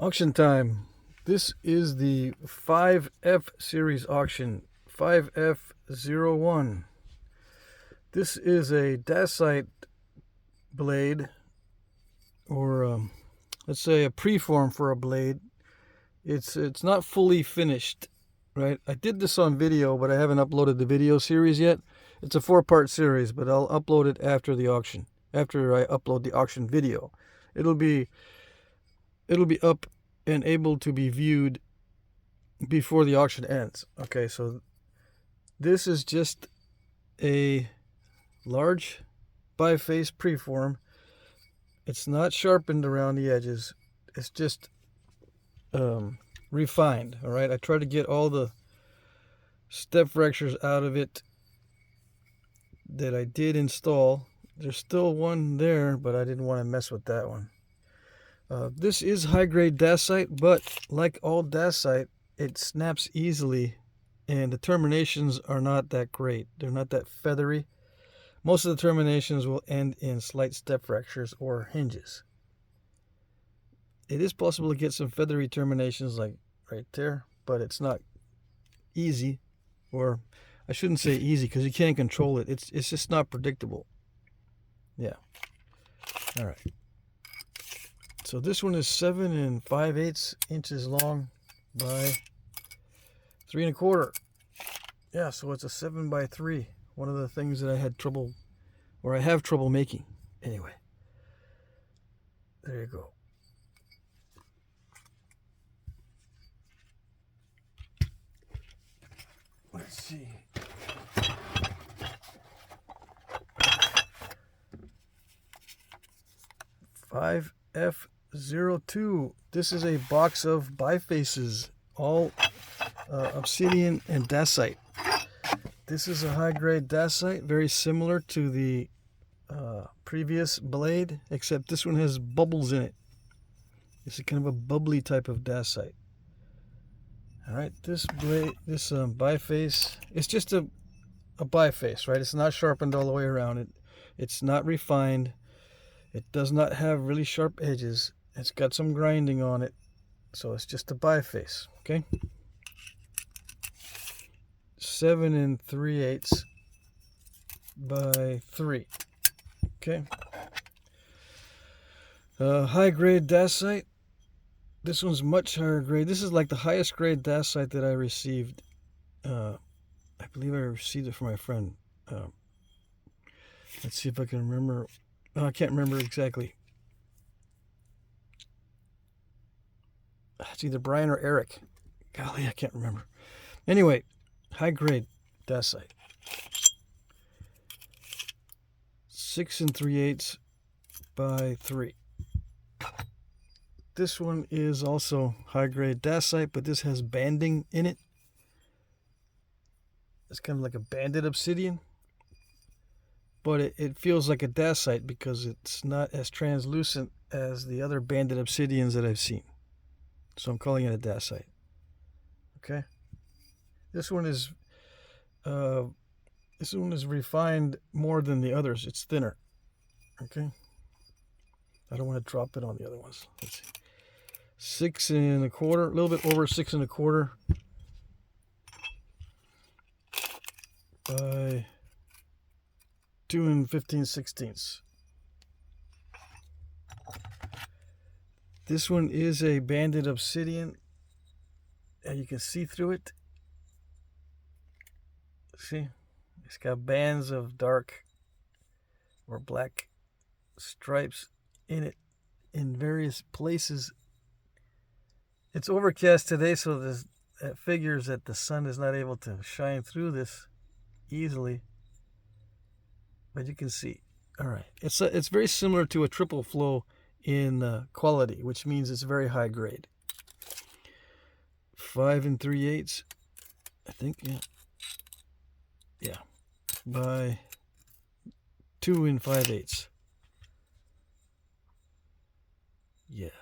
Auction time. This is the 5F series auction, 5F01. This is a dacite blade, or let's say a preform for a blade. It's not fully finished, right? I did this on video, but I haven't uploaded the video series yet. It's a 4-part series, but I'll upload it after the auction. After I upload the auction video, it'll be up and able to be viewed before the auction ends. Okay, so this is just a large biface preform. It's not sharpened around the edges. It's just refined. All right, I tried to get all the step fractures out of it that I did install. There's still one there, but I didn't want to mess with that one. This is high-grade dacite, but like all dacite, it snaps easily, and the terminations are not that great. They're not that feathery. Most of the terminations will end in slight step fractures or hinges. It is possible to get some feathery terminations like right there, but it's not easy, or I shouldn't say easy because you can't control it. It's just not predictable. Yeah. All right. So this one is 7 5/8 inches long by 3 1/4. Yeah, so it's a 7x3. One of the things that I had trouble, or I have trouble making. Anyway, there you go. Let's see. F02. This is a box of bifaces, all obsidian and dacite. This is a high-grade dacite, very similar to the previous blade, except this one has bubbles in it. It's a kind of a bubbly type of dacite. All right, this blade, this biface, it's just a biface, right? It's not sharpened all the way around. It's not refined. It does not have really sharp edges. It's got some grinding on it, so it's just a biface. Okay. 7 3/8 by 3. Okay. High-grade dacite. This one's much higher grade. This is like the highest grade dacite that I received. I believe I received it from my friend. Let's see if I can remember. I can't remember exactly. It's either Brian or Eric. Golly, I can't remember. Anyway, high grade dacite. 6 3/8 by 3. This one is also high grade dacite, but this has banding in it. It's kind of like a banded obsidian, but it feels like a dacite because it's not as translucent as the other banded obsidians that I've seen. So I'm calling it a dacite. Okay. This one is refined more than the others. It's thinner. Okay. I don't want to drop it on the other ones. Let's see. 6 1/4, a little bit over 6 1/4 by 2 15/16. This one is a banded obsidian, and you can see through it. See, it's got bands of dark or black stripes in it in various places. It's overcast today, so that figures that the sun is not able to shine through this easily. But you can see. All right, it's very similar to a triple flow in quality, which means it's very high grade. 5 3/8, I think. Yeah, by 2 5/8. Yeah,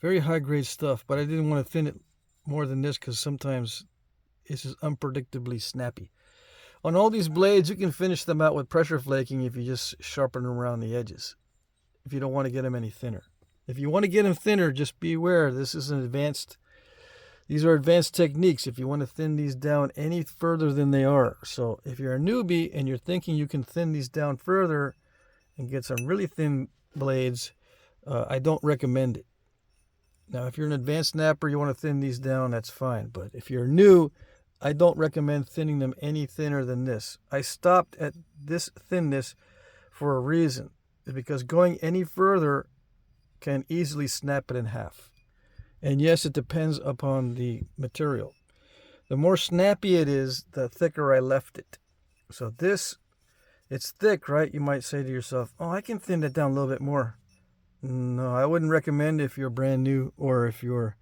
very high grade stuff, but I didn't want to thin it more than this because sometimes it's just unpredictably snappy. On all these blades, you can finish them out with pressure flaking if you just sharpen them around the edges, if you don't want to get them any thinner. If you want to get them thinner, just be aware these are advanced techniques if you want to thin these down any further than they are. So if you're a newbie and you're thinking you can thin these down further and get some really thin blades, I don't recommend it. Now, if you're an advanced snapper, you want to thin these down, that's fine. But if you're new, I don't recommend thinning them any thinner than this. I stopped at this thinness for a reason. It's because going any further can easily snap it in half. And yes, it depends upon the material. The more snappy it is, the thicker I left it. So this, it's thick, right? You might say to yourself, oh, I can thin it down a little bit more. No, I wouldn't recommend if you're brand new or if you're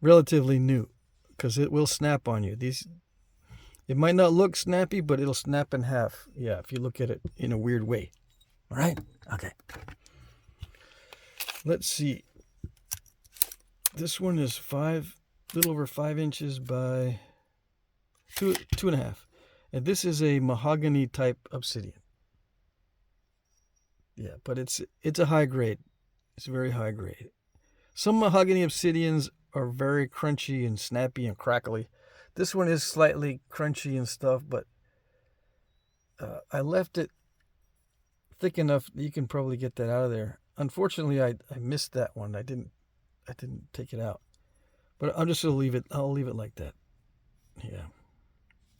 relatively new, because it will snap on you. It might not look snappy, but it'll snap in half. Yeah, if you look at it in a weird way. All right? Okay. Let's see. This one is a little over 5 inches by 2.5. And this is a mahogany type obsidian. Yeah, but it's a high grade. It's very high grade. Some mahogany obsidians are very crunchy and snappy and crackly. This one is slightly crunchy and stuff, but I left it thick enough that you can probably get that out of there. Unfortunately, I missed that one. I didn't take it out. But I'm just gonna leave it. I'll leave it like that. Yeah.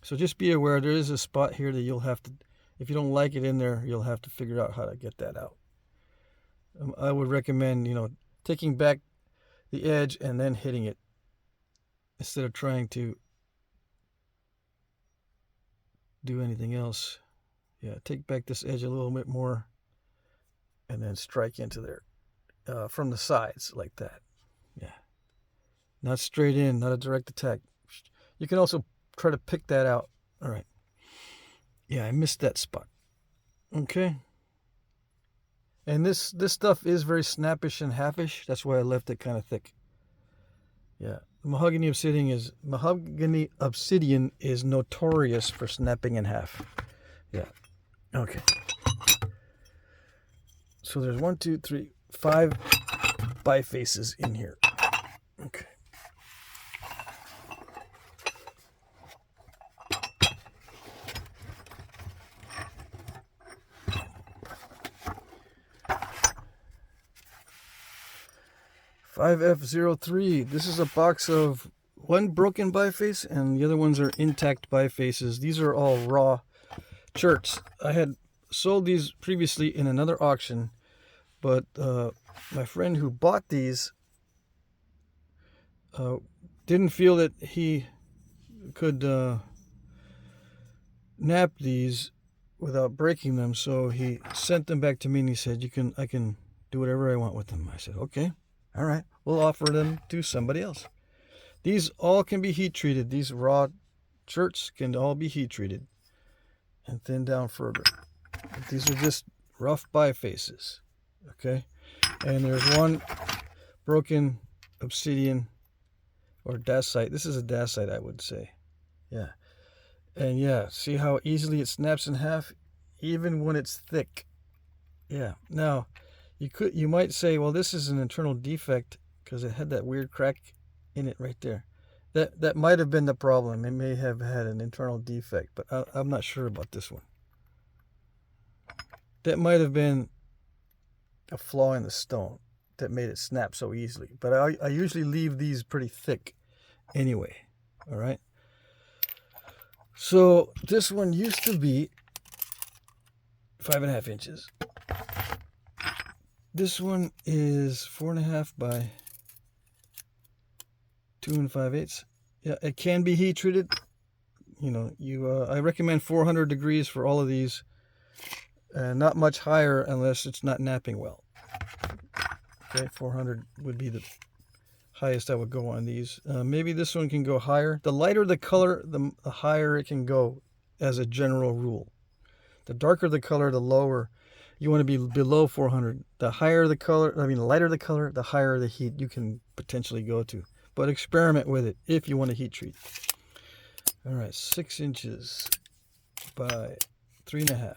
So just be aware there is a spot here that you'll have to, if you don't like it in there, you'll have to figure out how to get that out. I would recommend, taking back the edge and then hitting it instead of trying to do anything else. Yeah, take back this edge a little bit more and then strike into there from the sides like that. Yeah. Not straight in, not a direct attack. You can also try to pick that out. All right. Yeah, I missed that spot. Okay. And this stuff is very snappish and halfish. That's why I left it kind of thick. Yeah. Mahogany obsidian is notorious for snapping in half. Yeah. Okay. So there's 1, 2, 3, 5 bifaces in here. Okay. $5F03. This is a box of one broken biface and the other ones are intact bifaces. These are all raw cherts. I had sold these previously in another auction, but my friend who bought these didn't feel that he could nap these without breaking them, so he sent them back to me and he said, I can do whatever I want with them. I said, okay. All right, we'll offer them to somebody else. These all can be heat treated. These raw cherts can all be heat treated and thinned down further. But these are just rough bifaces, okay? And there's one broken obsidian or dacite. This is a dacite, I would say. Yeah. And yeah, see how easily it snaps in half, even when it's thick. Yeah. Now, you might say, well, this is an internal defect because it had that weird crack in it right there. That might have been the problem. It may have had an internal defect, but I'm not sure about this one. That might have been a flaw in the stone that made it snap so easily. But I usually leave these pretty thick anyway. All right. So this one used to be 5.5 inches. This one is 4.5 by 2 5/8. Yeah, it can be heat treated. I recommend 400 degrees for all of these, and not much higher unless it's not napping well. Okay, 400 would be the highest I would go on these. Maybe this one can go higher. The lighter the color, the higher it can go as a general rule. The darker the color, the lower. You want to be below 400. The higher the color, the lighter the color, the higher the heat you can potentially go to. But experiment with it if you want to heat treat. All right, 6 inches by 3.5.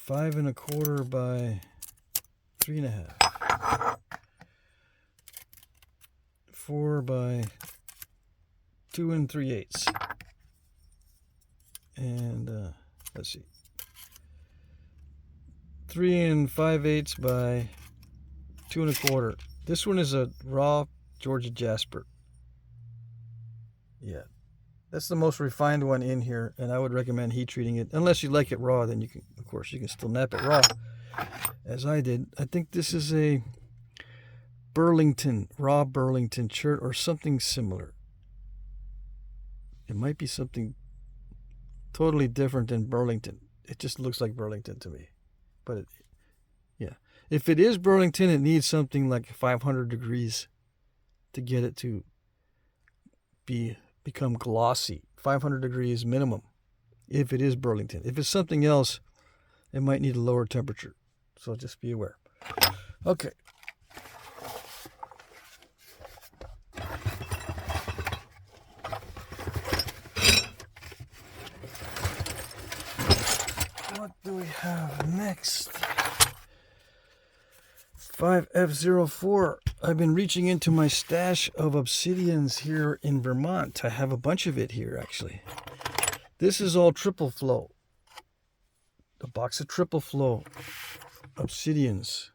5 1/4 by 3 1/2. 4 by 2 3/8. And let's see, 3 5/8 by 2 1/4. This one is a raw Georgia Jasper. Yeah, that's the most refined one in here, and I would recommend heat treating it. Unless you like it raw, then you can, of course, you can still nap it raw, as I did. I think this is a Burlington, raw Burlington chert or something similar. It might be something totally different than Burlington. It just looks like Burlington to me. But yeah, if it is Burlington, it needs something like 500 degrees to get it to become glossy. 500 degrees minimum if it is Burlington. If it's something else, it might need a lower temperature. So just be aware. Okay. What do we have next? 5F04. I've been reaching into my stash of obsidians here in Vermont. I have a bunch of it here, actually. This is all triple flow. A box of triple flow obsidians.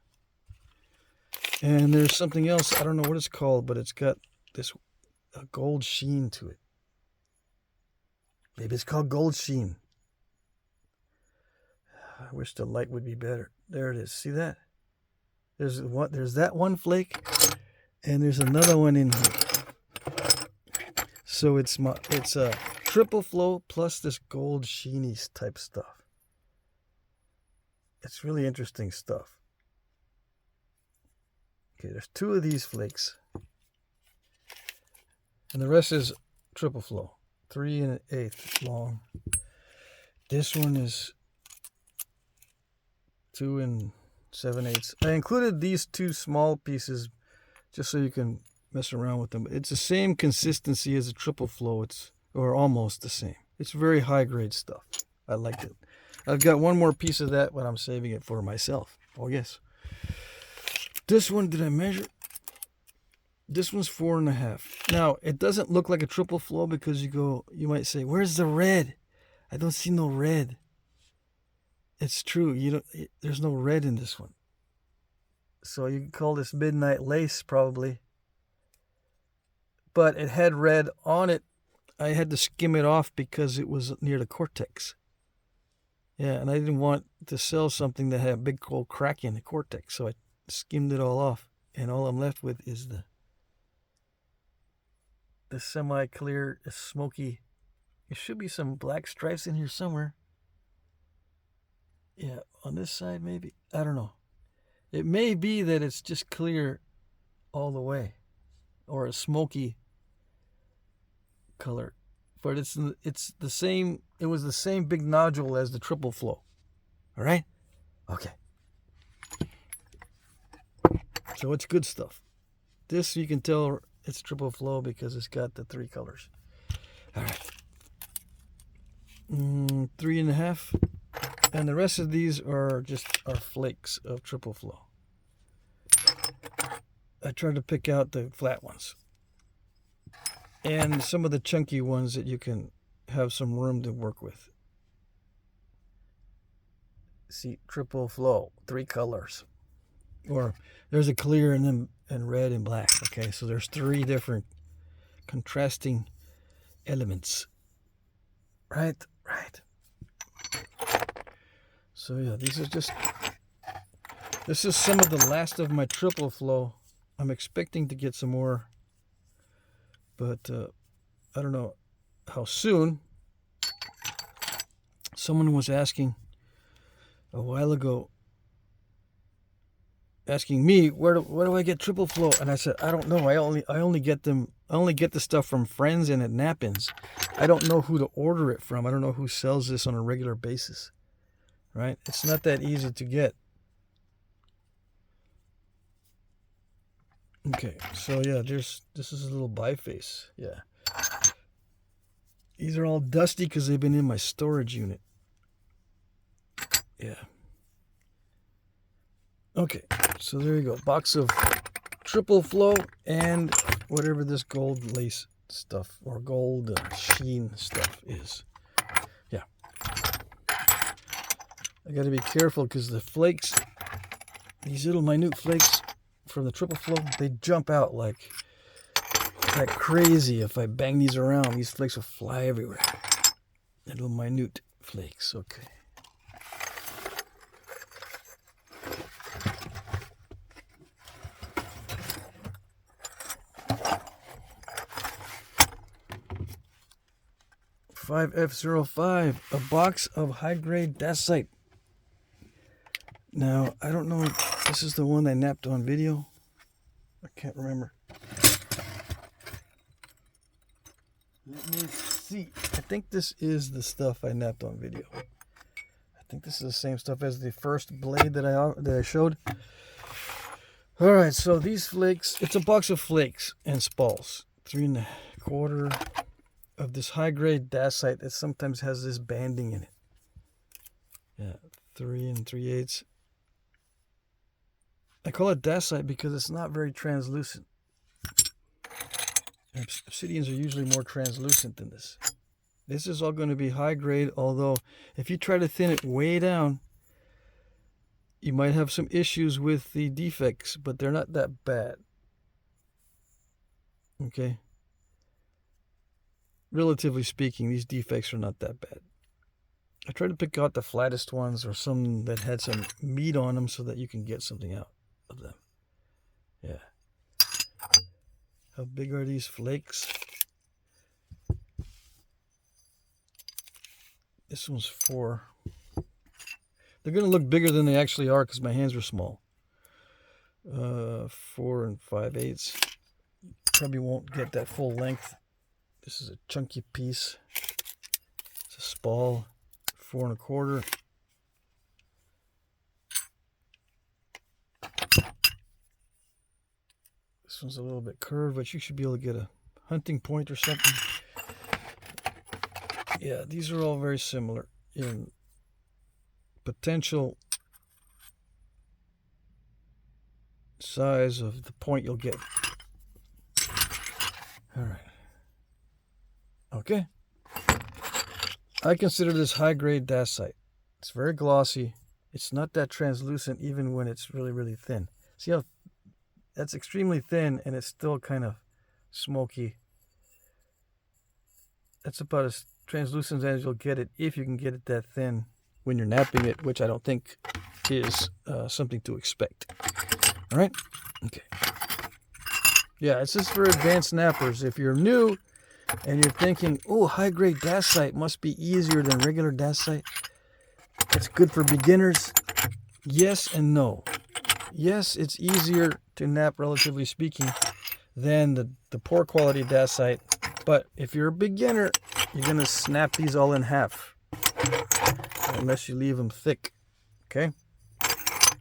And there's something else, I don't know what it's called, but it's got this a gold sheen to it. Maybe it's called gold sheen. I wish the light would be better. There it is. See that? There's that one flake, and there's another one in here. So it's a triple flow plus this gold sheeny type stuff. It's really interesting stuff. Okay, there's 2 of these flakes, and the rest is triple flow, 3 1/8 long. This one is 2 7/8. I included these 2 small pieces just so you can mess around with them. It's the same consistency as a triple flow. Or almost the same. It's very high grade stuff. I liked it. I've got one more piece of that, but I'm saving it for myself. Oh yes. This one, did I measure? This one's 4 1/2. Now it doesn't look like a triple flow because you might say, where's the red? I don't see no red. It's true. There's no red in this one. So you can call this midnight lace probably. But it had red on it. I had to skim it off because it was near the cortex. Yeah, and I didn't want to sell something that had a big cold crack in the cortex. So I skimmed it all off. And all I'm left with is the semi-clear, smoky. There should be some black stripes in here somewhere. Yeah, on this side maybe. I don't know. It may be that it's just clear all the way, or a smoky color, but it's the same. It was the same big nodule as the triple flow. All right. Okay. So it's good stuff. This you can tell it's triple flow because it's got the 3 colors. All right. 3 1/2. And the rest of these are flakes of triple flow. I tried to pick out the flat ones. And some of the chunky ones that you can have some room to work with. See, triple flow, 3 colors. Or there's a clear and red and black. Okay, so there's 3 different contrasting elements. Right. So yeah, this is some of the last of my triple flow. I'm expecting to get some more, but I don't know how soon. Someone was asking a while ago, asking me where do I get triple flow, and I said I don't know. I only get the stuff from friends and at nap-ins. I don't know who to order it from. I don't know who sells this on a regular basis. Right? It's not that easy to get. Okay, so yeah, this is a little biface. Yeah. These are all dusty because they've been in my storage unit. Yeah. Okay, so there you go. Box of triple flow and whatever this gold lace stuff or gold sheen stuff is. Yeah. I got to be careful because the flakes, these little minute flakes from the triple flow, they jump out like crazy. If I bang these around, these flakes will fly everywhere. Little minute flakes. Okay. F05, a box of high-grade dacite. Now, I don't know if this is the one I napped on video. I can't remember. Let me see. I think this is the stuff I napped on video. I think this is the same stuff as the first blade that I showed. All right, so these flakes, it's a box of flakes and spalls. 3 1/4 of this high-grade dacite that sometimes has this banding in it. Yeah, 3 3/8. I call it dacite because it's not very translucent. Obsidians are usually more translucent than this. This is all going to be high grade, although if you try to thin it way down, you might have some issues with the defects, but they're not that bad. Okay? Relatively speaking, these defects are not that bad. I tried to pick out the flattest ones or some that had some meat on them so that you can get something out of them. Yeah. How big are these flakes? This one's 4. They're going to look bigger than they actually are because my hands are small. 4 5/8. Probably won't get that full length. This is a chunky piece. It's a spall. 4 1/4. This one's a little bit curved, but you should be able to get a hunting point or something. Yeah, these are all very similar in potential size of the point you'll get. All right. Okay. I consider this high-grade dacite. It's very glossy. It's not that translucent even when it's really, really thin. See how that's extremely thin and it's still kind of smoky. That's about as translucent as you'll get it if you can get it that thin when you're napping it, which I don't think is something to expect. All right? Okay. Yeah, it's just for advanced nappers. If you're new and you're thinking, oh, high-grade dacite must be easier than regular dacite, it's good for beginners. Yes and no. Yes, it's easier to nap, relatively speaking, than the poor quality dacite. But if you're a beginner, you're going to snap these all in half. Unless you leave them thick. Okay?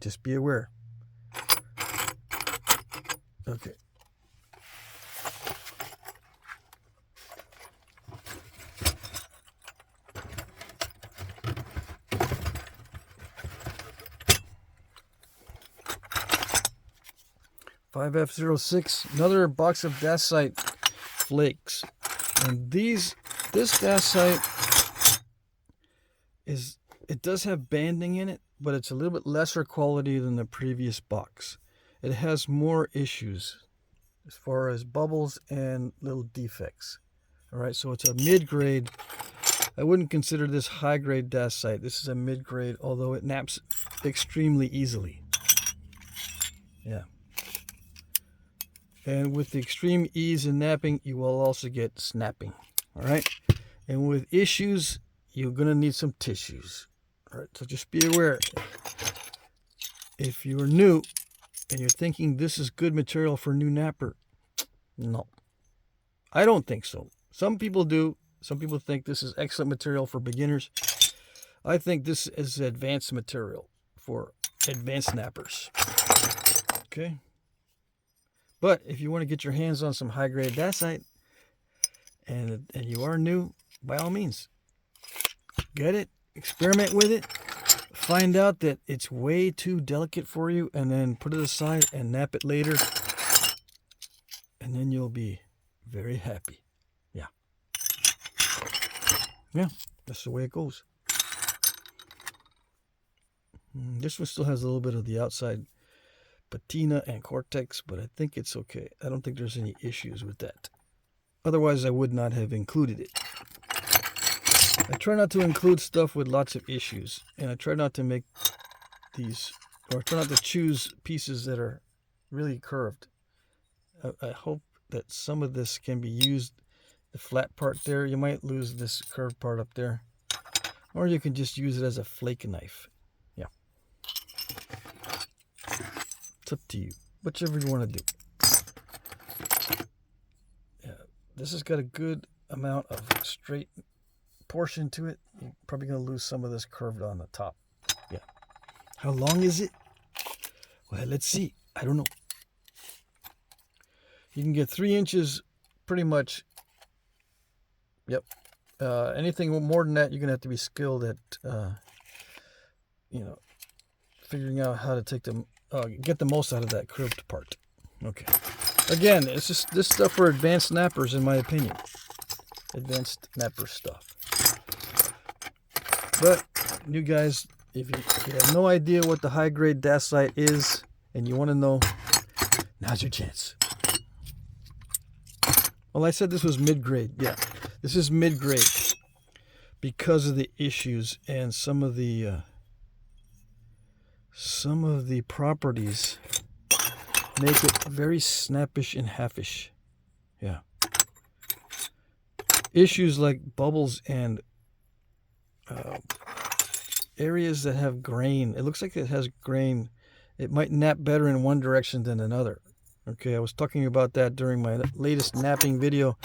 Just be aware. Okay. F06, another box of dacite flakes. And this dacite it does have banding in it, but it's a little bit lesser quality than the previous box. It has more issues as far as bubbles and little defects. All right, so it's a mid-grade. I wouldn't consider this high-grade dacite. This is a mid-grade, although it naps extremely easily. Yeah. And with the extreme ease in napping, you will also get snapping. All right. And with issues, you're going to need some tissues. All right. So just be aware. If you're new and you're thinking this is good material for a new napper, no. I don't think so. Some people do. Some people think this is excellent material for beginners. I think this is advanced material for advanced nappers. Okay. But if you want to get your hands on some high-grade dacite and you are new, by all means, get it, experiment with it, find out that it's way too delicate for you, and then put it aside and nap it later, and then you'll be very happy. Yeah, that's the way it goes. This one still has a little bit of the outside patina and cortex, but I think it's okay. I don't think there's any issues with that. Otherwise, I would not have included it. I try not to include stuff with lots of issues, and I try not to make these, or I try not to choose pieces that are really curved. I hope that some of this can be used. The flat part there, you might lose this curved part up there, or you can just use it as a flake knife. Yeah, it's up to you, whichever you want to do. Yeah, this has got a good amount of straight portion to it. You're probably going to lose some of this curved on the top. Yeah. How long is it? Well, let's see. I don't know. You can get 3 inches pretty much. Yep. Anything more than that, you're going to have to be skilled at, figuring out how to take them, get the most out of that curved part. Okay. Again, it's just this stuff for advanced nappers, in my opinion. Advanced napper stuff. But you guys, if you have no idea what the high-grade dacite is, and you want to know, now's your chance. Well, I said this was mid-grade. Yeah, this is mid-grade because of the issues and some of the properties make it very snappish and halfish. Yeah. Issues like bubbles and areas that have grain. It looks like it has grain. It might nap better in one direction than another. Okay, I was talking about that during my latest napping video.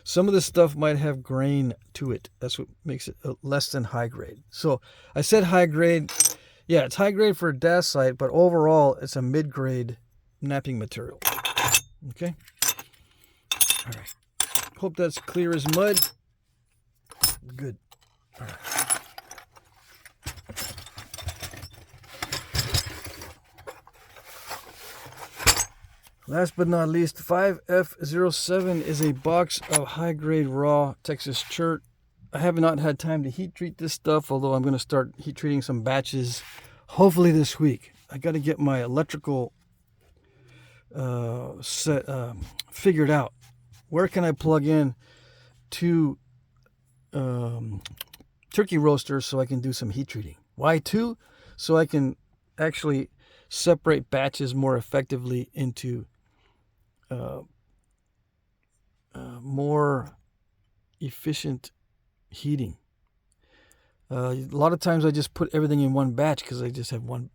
Some of this stuff might have grain to it. That's what makes it less than high grade. So I said high grade. Yeah, it's high grade for dacite, but overall it's a mid-grade napping material. Okay? All right. Hope that's clear as mud. Good. All right. Last but not least, 5F07 is a box of high-grade raw Texas chert. I have not had time to heat treat this stuff, although I'm going to start heat treating some batches hopefully this week. I got to get my electrical set figured out. Where can I plug in two turkey roasters so I can do some heat treating? Why two? So I can actually separate batches more effectively into more efficient heating. A lot of times I just put everything in one batch because I just have one,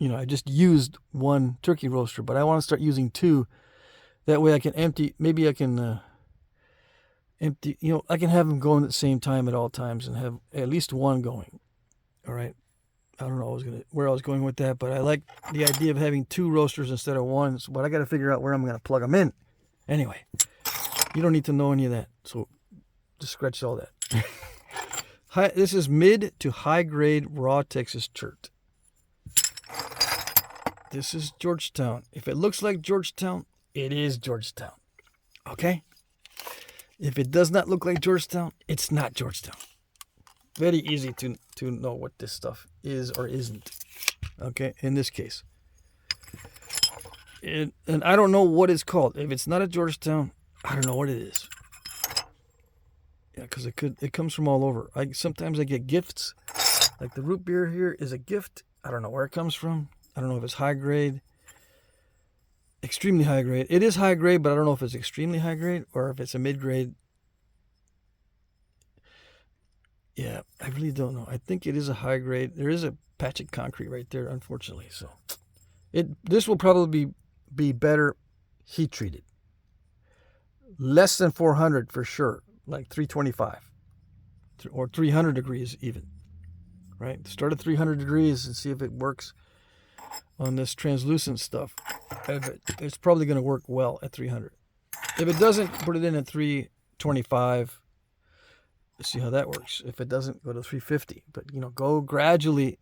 I just used one turkey roaster, but I want to start using two. That way I can empty, maybe I can empty, I can have them going at the same time at all times and have at least one going. All right. I don't know where I was going with that, but I like the idea of having two roasters instead of one, but I got to figure out where I'm going to plug them in. Anyway, you don't need to know any of that, so just scratch all that. This is mid to high grade raw Texas chert. This is Georgetown. If it looks like Georgetown, it is Georgetown. Okay? If it does not look like Georgetown, it's not Georgetown. Very easy to know what this stuff is or isn't. Okay, in this case. And I don't know what it's called. If it's not a Georgetown, I don't know what it is. Yeah, because it comes from all over. Sometimes I get gifts. Like the root beer here is a gift. I don't know where it comes from. I don't know if it's high grade. Extremely high grade. It is high grade, but I don't know if it's extremely high grade or if it's a mid grade. Yeah, I really don't know. I think it is a high grade. There is a patch of concrete right there, unfortunately. So this will probably be better heat treated. Less than 400 for sure, like 325 or 300 degrees even. Right? Start at 300 degrees and see if it works on this translucent stuff. It's probably going to work well at 300. If it doesn't, put it in at 325. See how that works. If it doesn't, go to 350. But, go gradually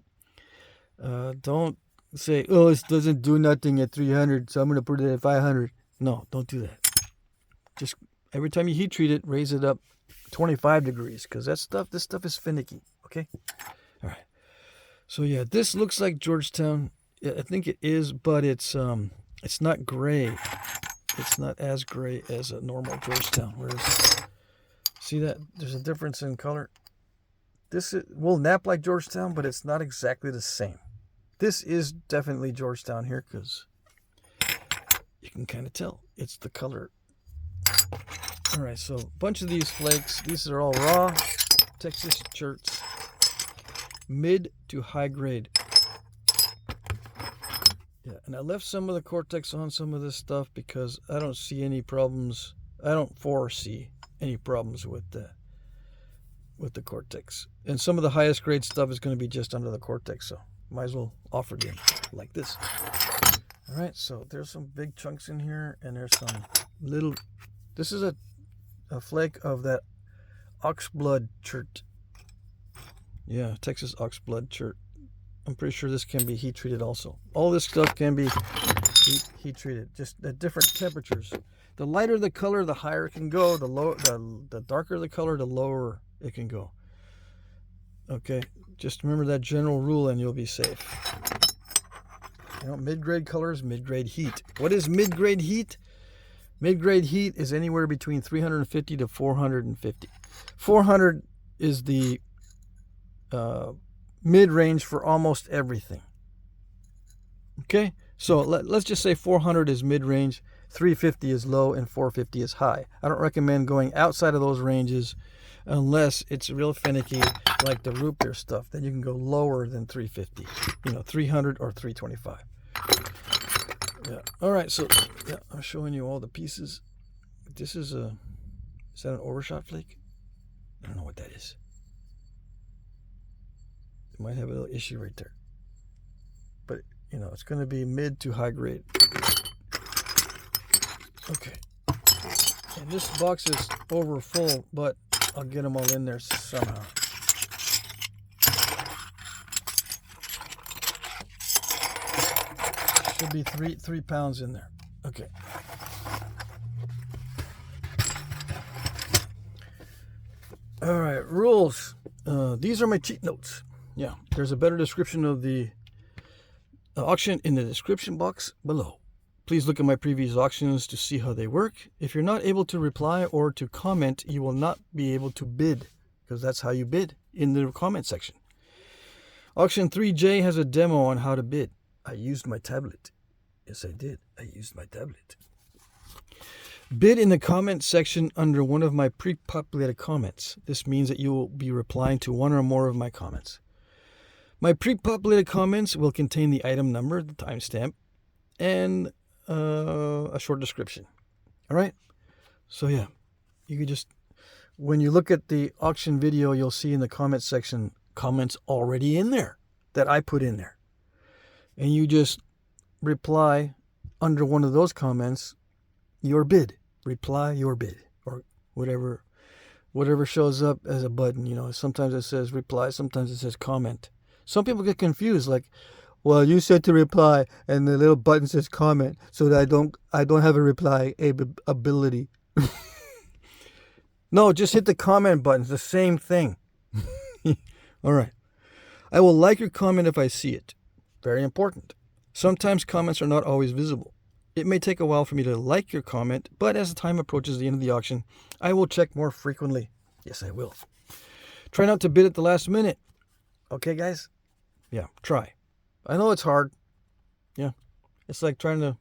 Don't say, oh, it doesn't do nothing at 300, so I'm going to put it at 500. No, don't do that. Just every time you heat treat it, raise it up 25 degrees, because this stuff is finicky. Okay? All right. So yeah, this looks like Georgetown. I think it is, but it's not gray. It's not as gray as a normal Georgetown. Whereas, see that? There's a difference in color. This will nap like Georgetown, but it's not exactly the same. This is definitely Georgetown here, because you can kind of tell. It's the color. All right, so a bunch of these flakes. These are all raw Texas cherts. Mid to high grade. Yeah, and I left some of the Cortex on some of this stuff because I don't see any problems. I don't foresee any problems with the Cortex. And some of the highest grade stuff is going to be just under the Cortex, so might as well offer them like this. All right, so there's some big chunks in here, and there's some little. This is a flake of that oxblood chert. Yeah, Texas oxblood chert. I'm pretty sure this can be heat treated also. All this stuff can be heat treated, just at different temperatures. The lighter the color, the higher it can go. The darker the color, the lower it can go. Okay, just remember that general rule and you'll be safe. You know, mid-grade colors, mid-grade heat. What is mid-grade heat? Mid-grade heat is anywhere between 350 to 450. 400 is the mid-range for almost everything. Okay, so let's just say 400 is mid-range, 350 is low, and 450 is high. I don't recommend going outside of those ranges unless it's real finicky, like the root beer stuff. Then you can go lower than 350, 300 or 325. Yeah. All right, so yeah, I'm showing you all the pieces. This is that an overshot flake? I don't know what that is. It might have a little issue right there. But, it's going to be mid to high grade. Okay. And this box is over full, but I'll get them all in there somehow. Should be 3 pounds in there. Okay. All right, rules. These are my cheat notes. Yeah, there's a better description of the auction in the description box below. Please look at my previous auctions to see how they work. If you're not able to reply or to comment, you will not be able to bid, because that's how you bid, in the comment section. Auction 3J has a demo on how to bid. I used my tablet. Yes, I did. I used my tablet. Bid in the comment section under one of my pre-populated comments. This means that you will be replying to one or more of my comments. My pre-populated comments will contain the item number, the timestamp, and a short description. All right? So yeah, you can just, when you look at the auction video, you'll see in the comment section comments already in there that I put in there. And you just reply under one of those comments your bid. Reply your bid, or whatever shows up as a button. Sometimes it says reply, sometimes it says comment. Some people get confused, like, well, you said to reply and the little button says comment, so that I don't have a reply ability. No, just hit the comment button. It's the same thing. All right. I will like your comment if I see it. Very important. Sometimes comments are not always visible. It may take a while for me to like your comment, but as the time approaches the end of the auction, I will check more frequently. Yes, I will. Try not to bid at the last minute. Okay, guys? Yeah, try. I know it's hard. Yeah. It's like trying to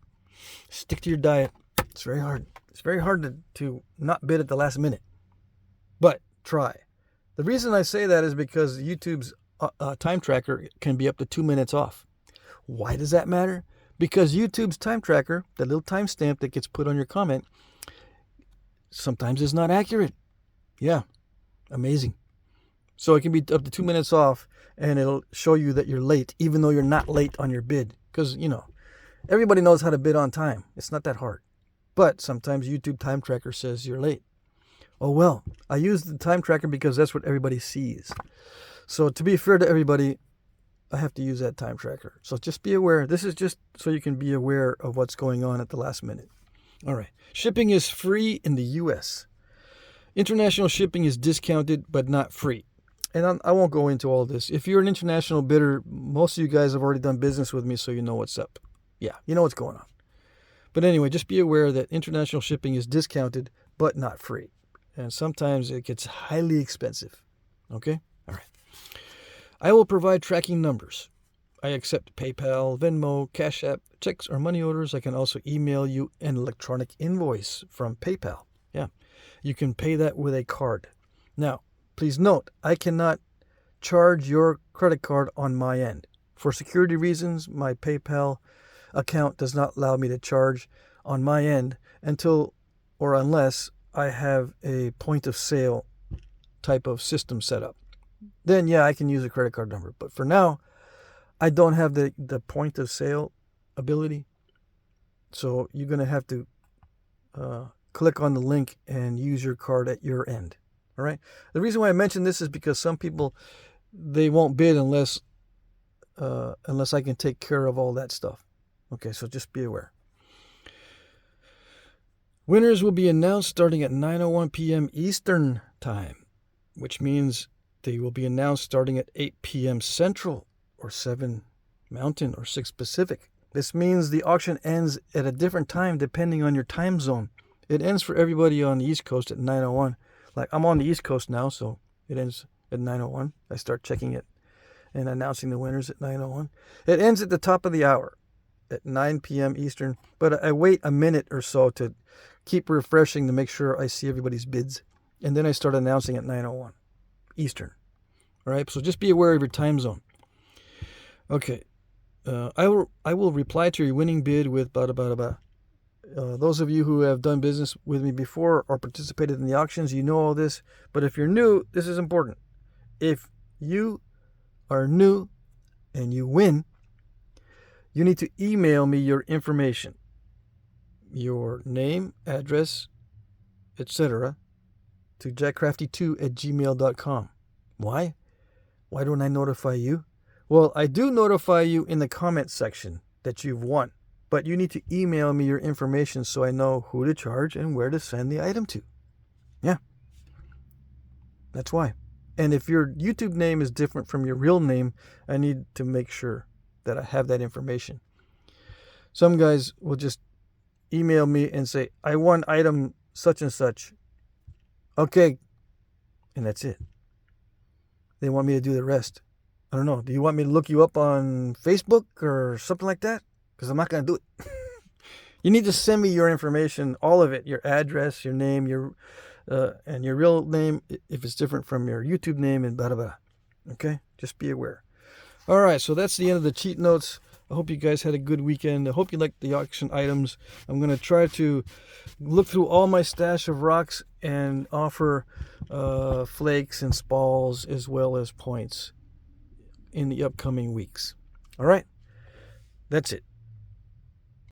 stick to your diet. It's very hard. It's very hard to not bid at the last minute. But try. The reason I say that is because YouTube's time tracker can be up to 2 minutes off. Why does that matter? Because YouTube's time tracker, the little timestamp that gets put on your comment, sometimes is not accurate. Yeah, amazing. So it can be up to 2 minutes off, and it'll show you that you're late, even though you're not late on your bid. Because, everybody knows how to bid on time. It's not that hard. But sometimes YouTube time tracker says you're late. Oh, well, I use the time tracker because that's what everybody sees. So to be fair to everybody, I have to use that time tracker. So just be aware. This is just so you can be aware of what's going on at the last minute. All right. Shipping is free in the U.S. International shipping is discounted but not free. And I won't go into all this. If you're an international bidder, most of you guys have already done business with me, so you know what's up. Yeah, you know what's going on. But anyway, just be aware that international shipping is discounted but not free. And sometimes it gets highly expensive. Okay? All right. I will provide tracking numbers. I accept PayPal, Venmo, Cash App, checks, or money orders. I can also email you an electronic invoice from PayPal. Yeah. You can pay that with a card. Now, please note, I cannot charge your credit card on my end. For security reasons, my PayPal account does not allow me to charge on my end until or unless I have a point of sale type of system set up. Then, yeah, I can use a credit card number. But for now, I don't have the point of sale ability. So you're going to have to click on the link and use your card at your end. All right. The reason why I mention this is because some people, they won't bid unless I can take care of all that stuff. Okay, so just be aware. Winners will be announced starting at 9:01 p.m. Eastern Time, which means they will be announced starting at 8 p.m. Central, or 7 Mountain, or 6 Pacific. This means the auction ends at a different time depending on your time zone. It ends for everybody on the East Coast at 9:01. Like, I'm on the East Coast now, so it ends at 9:01. I start checking it and announcing the winners at 9:01. It ends at the top of the hour at 9 p.m. Eastern, but I wait a minute or so to keep refreshing to make sure I see everybody's bids, and then I start announcing at 9:01 Eastern. All right, so just be aware of your time zone. Okay, I will reply to your winning bid with blah, blah, blah, blah. Those of you who have done business with me before or participated in the auctions, you know all this. But if you're new, this is important. If you are new and you win, you need to email me your information, your name, address, etc., to jackcrafty2@gmail.com. Why? Why don't I notify you? Well, I do notify you in the comment section that you've won, but you need to email me your information so I know who to charge and where to send the item to. Yeah. That's why. And if your YouTube name is different from your real name, I need to make sure that I have that information. Some guys will just email me and say, I won item such and such. Okay. And that's it. They want me to do the rest. I don't know. Do you want me to look you up on Facebook or something like that? Because I'm not going to do it. You need to send me your information, all of it, your address, your name, and your real name, if it's different from your YouTube name, and blah, blah, blah. Okay? Just be aware. All right, so that's the end of the cheat notes. I hope you guys had a good weekend. I hope you liked the auction items. I'm going to try to look through all my stash of rocks and offer flakes and spalls as well as points in the upcoming weeks. All right? That's it.